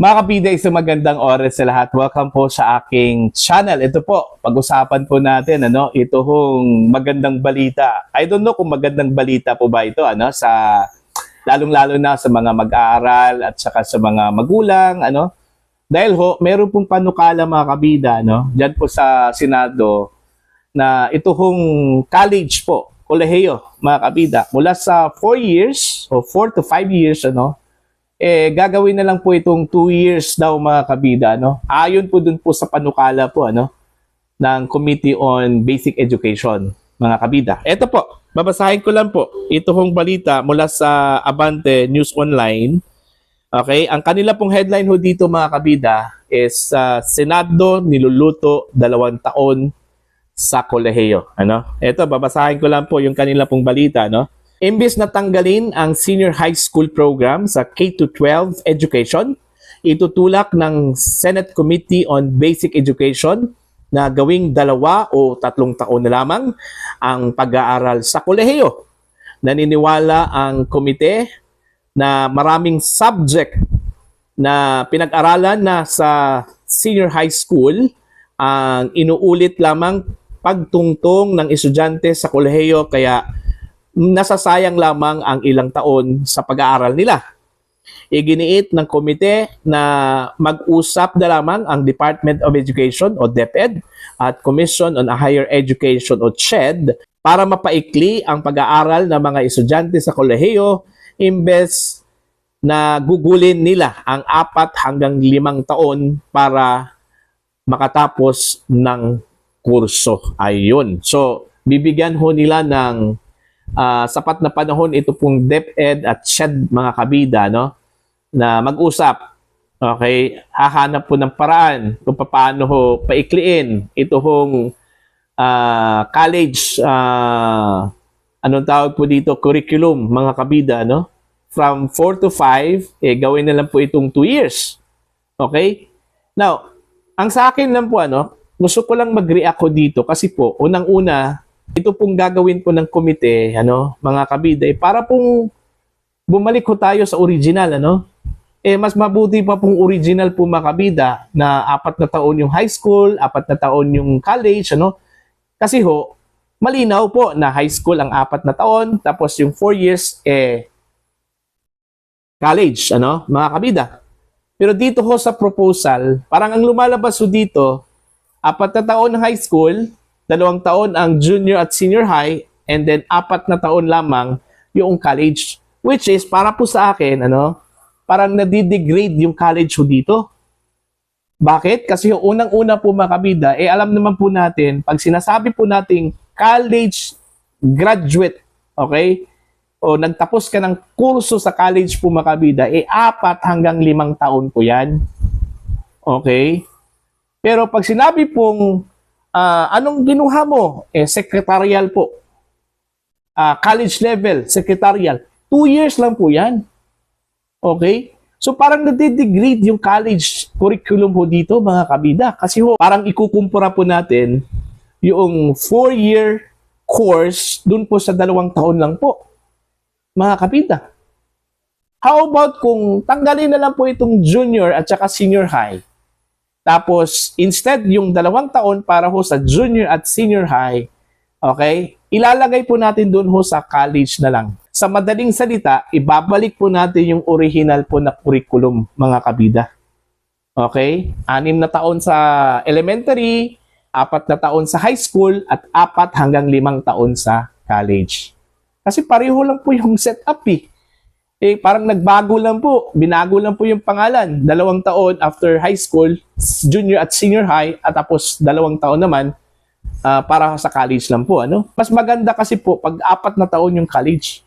Mga kabida, isang magandang oras sa lahat. Welcome po sa aking channel. Ito po, pag-usapan po natin ito hong magandang balita. I don't know kung magandang balita po ba ito sa lalong-lalo na sa mga mag-aaral at saka sa mga magulang Dahil meron pong panukala mga kabida diyan po sa Senado na ito hong college po, kolehiyo mga kabida, mula sa 4 years o 4 to 5 years gagawin na lang po itong 2 years daw mga kabida, ayon po dun po sa panukala po ng Committee on Basic Education, mga kabida. Ito po, babasahin ko lang po ito hong balita mula sa Abante News Online. Okay, ang kanila pong headline dito mga kabida is Senado niluluto 2 taon sa kolehiyo. Ito, babasahin ko lang po yung kanila pong balita, Imbes na tanggalin ang senior high school program sa K-12 education, itutulak ng Senate Committee on Basic Education na gawing 2 o 3 taon na lamang ang pag-aaral sa kolehiyo. Naniniwala ang komite na maraming subject na pinag-aralan na sa senior high school ang inuulit lamang pagtungtong ng estudyante sa kolehiyo, kaya nasasayang lamang ang ilang taon sa pag-aaral nila. Iginiit ng komite na mag-usap na lamang ang Department of Education o DepEd at Commission on Higher Education o CHED para mapaikli ang pag-aaral ng mga estudyante sa kolehiyo, imbes na gugulin nila ang 4 hanggang 5 taon para makatapos ng kurso. Ayun. So, bibigyan nila ng sapat na panahon ito pong DepEd at CHED mga kabida na mag-usap. Okay, hahanap po ng paraan kung paano paikliin ito hong college anong tawag po dito, curriculum mga kabida from 4 to 5 gawin na lang po itong 2 years. Okay? Now, ang sa akin lang po gusto ko lang mag-react dito kasi po unang-una ito pong gagawin po ng komite, mga kabida, para pong bumalik tayo sa original, mas mabuti pa pong original po mga kabida na 4 na taon yung high school, 4 na taon yung college, Kasi malinaw po na high school ang 4 na taon, tapos yung 4 years, college, mga kabida. Pero dito sa proposal, parang ang lumalabas dito, 4 na taon high school, 2 taon ang junior at senior high, and then 4 na taon lamang yung college. Which is, para po sa akin, parang nadidegrade yung college dito. Bakit? Kasi yung unang-una po mga kabida, alam naman po natin, pag sinasabi po nating college graduate, okay? O nagtapos ka ng kurso sa college po mga kabida, 4 hanggang 5 taon po yan. Okay? Pero pag sinabi pong anong ginuha mo? Secretarial po. College level, secretarial. 2 years lang po yan. Okay? So parang nadidegrade yung college curriculum dito mga kabida. Kasi parang ikukumpara po natin yung 4-year course dun po sa 2 taon lang po. Mga kabida. How about kung tanggalin na lang po itong junior at saka senior high? Tapos, instead, yung 2 taon para sa junior at senior high, okay, ilalagay po natin doon sa college na lang. Sa madaling salita, ibabalik po natin yung original po na curriculum, mga kabida. Okay? 6 na taon sa elementary, 4 na taon sa high school, at 4 hanggang 5 taon sa college. Kasi pareho lang po yung setup parang nagbago lang po, binago lang po yung pangalan. 2 taon after high school, junior at senior high, at tapos 2 taon naman para sa college lang po. Mas maganda kasi po pag 4 na taon yung college.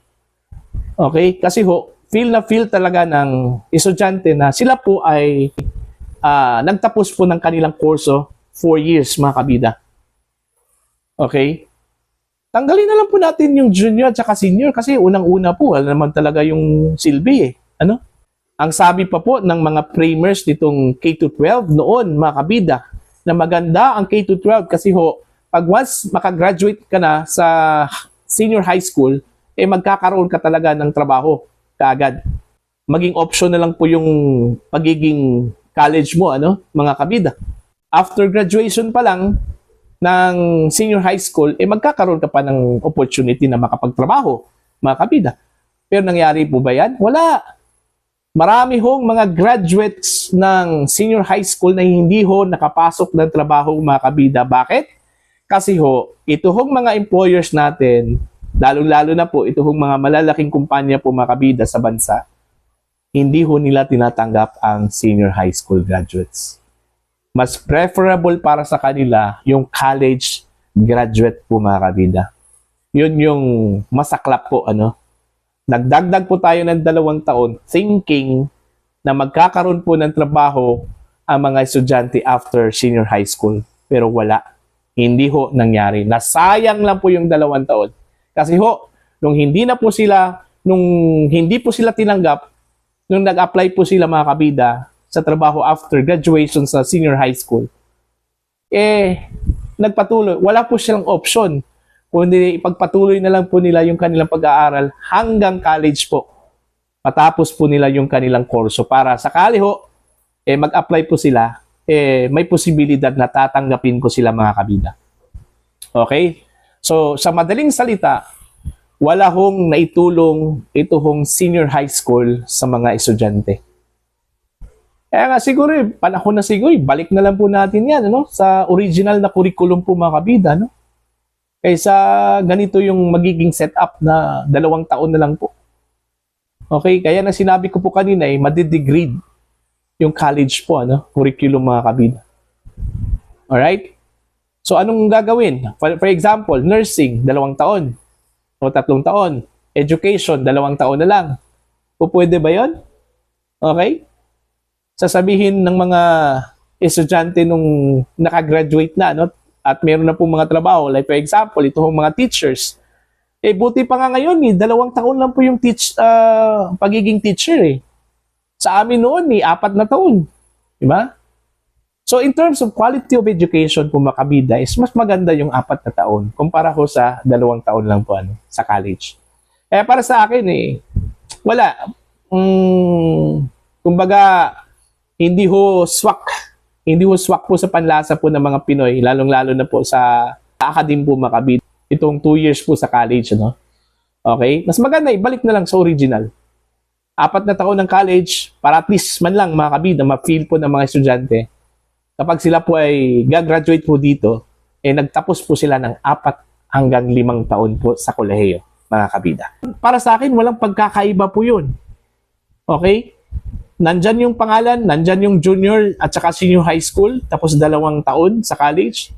Okay? Kasi feel talaga ng estudyante na sila po ay nagtapos po ng kanilang kurso 4 years mga kabida. Okay? Tanggalin na lang po natin yung junior at saka senior kasi unang-una po, wala naman talaga yung silbi Ang sabi pa po ng mga framers nitong K-12 noon, mga kabida, na maganda ang K-12 kasi pag once makagraduate ka na sa senior high school, magkakaroon ka talaga ng trabaho kaagad. maging option na lang po yung pagiging college mo, ano, mga kabida. After graduation pa lang ng senior high school, magkakaroon ka pa ng opportunity na makapagtrabaho, mga kabida. Pero nangyari po ba yan? Wala. Marami hong mga graduates ng senior high school na hindi ho nakapasok ng trabaho, mga kabida. Bakit? Kasi ho, ito hong mga employers natin, lalong-lalo na po ito hong mga malalaking kumpanya po, mga kabida, sa bansa, hindi ho nila tinatanggap ang senior high school graduates. Mas preferable para sa kanila yung college graduate po, mga kabida. Yun yung masaklap po, ano? Nagdagdag po tayo ng 2 taon thinking na magkakaroon po ng trabaho ang mga estudyante after senior high school. Pero wala. Hindi ho nangyari. Nasayang lang po yung 2 taon. Kasi ho, nung hindi po sila tinanggap, nung nag-apply po sila, mga kabida, sa trabaho after graduation sa senior high school, nagpatuloy. Wala po silang option. Kundi ipagpatuloy na lang po nila yung kanilang pag-aaral hanggang college po. Matapos po nila yung kanilang kurso para sakali ho, mag-apply po sila, may posibilidad na tatanggapin ko sila, mga kabida. Okay? So, sa madaling salita, wala hong naitulong ito hong senior high school sa mga estudyante. Kaya nga siguro, panahon na siguro, balik na lang po natin yan, ano? Sa original na curriculum po, mga kabida, no? Kaysa ganito yung magiging setup na 2 taon na lang po. Okay, kaya na sinabi ko po kanina, madidegrade yung college po, ano, curriculum, mga kabida. Alright? So, anong gagawin? For example, nursing, 2 taon o 3 taon. Education, 2 taon na lang. Pwede ba yun? Okay? Sasabihin ng mga estudyante nung nakagraduate na, no? At meron na po mga trabaho. Like for example, ito mga teachers. Buti pa nga ngayon, 2 taon lang po yung pagiging teacher. Sa amin noon, 4 na taon. Diba? So in terms of quality of education po, mga kabida, is mas maganda yung 4 na taon kumpara ko sa 2 taon lang po, ano, sa college. Para sa akin, wala. Kumbaga, hindi ho swak po sa panlasa po ng mga Pinoy, lalong-lalo na po sa academe po, mga kabida. Itong 2 years po sa college, no? Okay? Mas maganda, ibalik na lang sa original. 4 na taon ng college, para at least man lang, mga kabida, ma-feel po ng mga estudyante. Kapag sila po ay gagraduate po dito, nagtapos po sila ng 4 hanggang 5 taon po sa kolehiyo, mga kabida. Para sa akin, walang pagkakaiba po yun. Okay? Nandyan yung pangalan, nandyan yung junior at saka senior high school, tapos 2 taon sa college.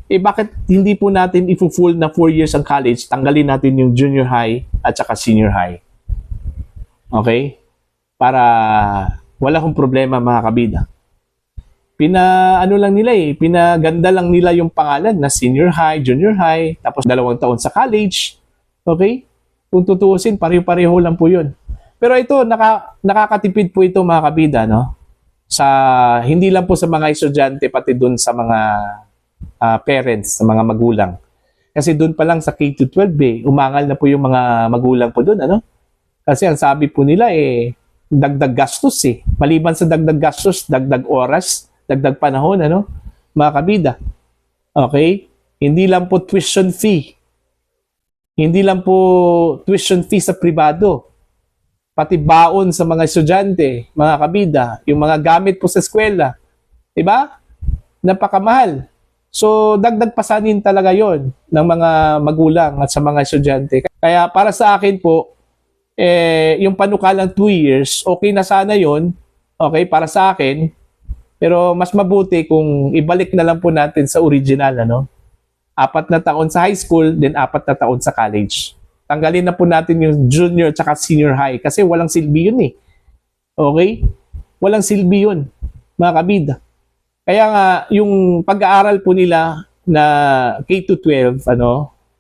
Bakit hindi po natin i-full na 4 years ang college, tanggalin natin yung junior high at saka senior high? Okay? Para wala akong problema, mga kabida. Pinaganda lang nila yung pangalan na senior high, junior high, tapos 2 taon sa college. Okay? Kung tutuusin, pareho-pareho lang po yun. Pero ito, nakakatipid po ito, mga kabida, no? Hindi lang po sa mga estudyante, pati dun sa mga parents, sa mga magulang. Kasi dun pa lang sa K-12, umangal na po yung mga magulang po dun, ano? Kasi ang sabi po nila, dagdag gastos, Maliban sa dagdag gastos, dagdag oras, dagdag panahon, ano? Mga kabida. Okay? Hindi lang po tuition fee. Hindi lang po tuition fee sa pribado. Pati baon sa mga estudyante, mga kabida, yung mga gamit po sa eskwela. Diba? Napakamahal. So, dagdag pasanin talaga yon ng mga magulang at sa mga estudyante. Kaya para sa akin po, yung panukalang 2 years, okay na sana yon, okay, para sa akin. Pero mas mabuti kung ibalik na lang po natin sa original, ano? 4 na taon sa high school, then 4 na taon sa college. Tanggalin na po natin yung junior at senior high kasi walang silbi yun Okay? Walang silbi yun, mga kabida. Kaya nga, yung pag-aaral po nila na K-12,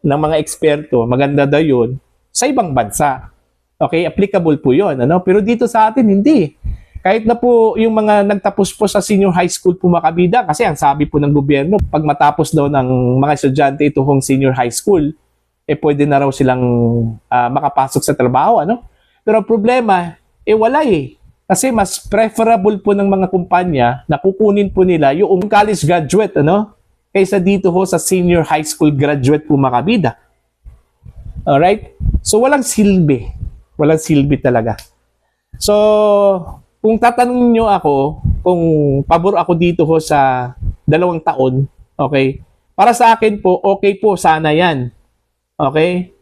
ng mga eksperto, maganda daw yun, sa ibang bansa. Okay? Applicable po yun, Pero dito sa atin, hindi. Kahit na po yung mga nagtapos po sa senior high school po, mga kabida, kasi ang sabi po ng gobyerno, pag matapos daw ng mga estudyante itong senior high school, pwede na raw silang makapasok sa trabaho, Pero ang problema, Eh wala eh. Kasi mas preferable po ng mga kumpanya na kukunin po nila yung college graduate, ano? Kaysa dito ho sa senior high school graduate po mga kabida. Alright? So walang silbi. Walang silbi talaga. So, kung tatanungin nyo ako, kung pabor ako dito ho sa 2 taon, okay? Para sa akin po, okay po, sana yan. Okay?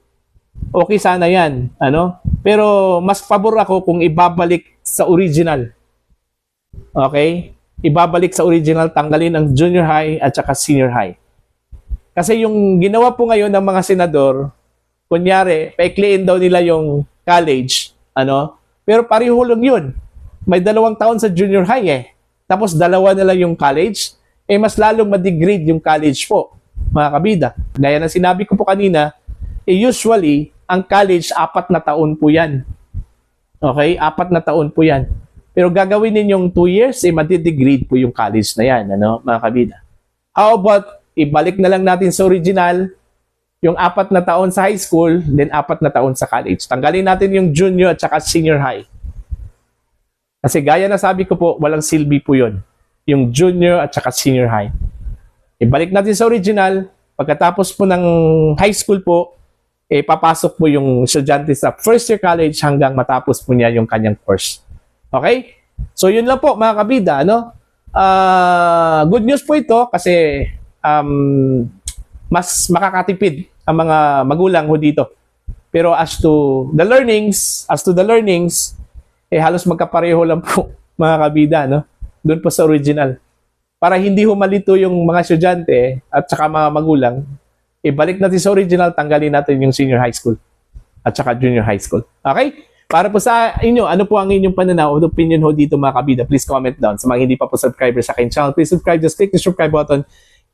Okay sana yan. Ano? Pero mas pabor ako kung ibabalik sa original. Okay? Ibabalik sa original, tanggalin ang junior high at saka senior high. Kasi yung ginawa po ngayon ng mga senador, kunyari, paikliin daw nila yung college, ano? Pero pareho lang yun. May 2 taon sa junior high eh. Tapos 2 na lang yung college, eh mas lalong ma-degrade yung college po, mga kabida. Gaya ng sinabi ko po kanina, eh usually, ang college, 4 na taon po yan. Okay? 4 na taon po yan. Pero gagawin ninyong 2 years, eh madidegrade po yung college na yan, ano, mga kabida. How about, ibalik na lang natin sa original, yung 4 na taon sa high school, then 4 na taon sa college. Tanggalin natin yung junior at saka senior high. Kasi gaya na sabi ko po, walang silbi po yun. Yung junior at saka senior high. Ibalik natin sa original, pagkatapos po ng high school po, eh papasok po yung estudyante sa first year college hanggang matapos po niya yung kanyang course. Okay? So yun lang po mga kabida, ano? Good news po ito kasi mas makakatipid ang mga magulang ho dito. Pero as to the learnings, eh halos magkapareho lang po mga kabida, no? Doon po sa original. Para hindi ho malito yung mga estudyante at saka mga magulang, ibalik natin sa original, tanggalin natin yung senior high school at saka junior high school. Okay? Para po sa inyo, ano po ang inyong pananaw o opinion ho dito mga kabida? Please comment down. Sa mga hindi pa po subscriber sa aking channel, please subscribe. Just click the subscribe button.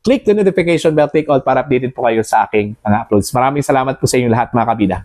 Click the notification bell, click all para updated po kayo sa aking mga uploads. Maraming salamat po sa inyo lahat mga kabida.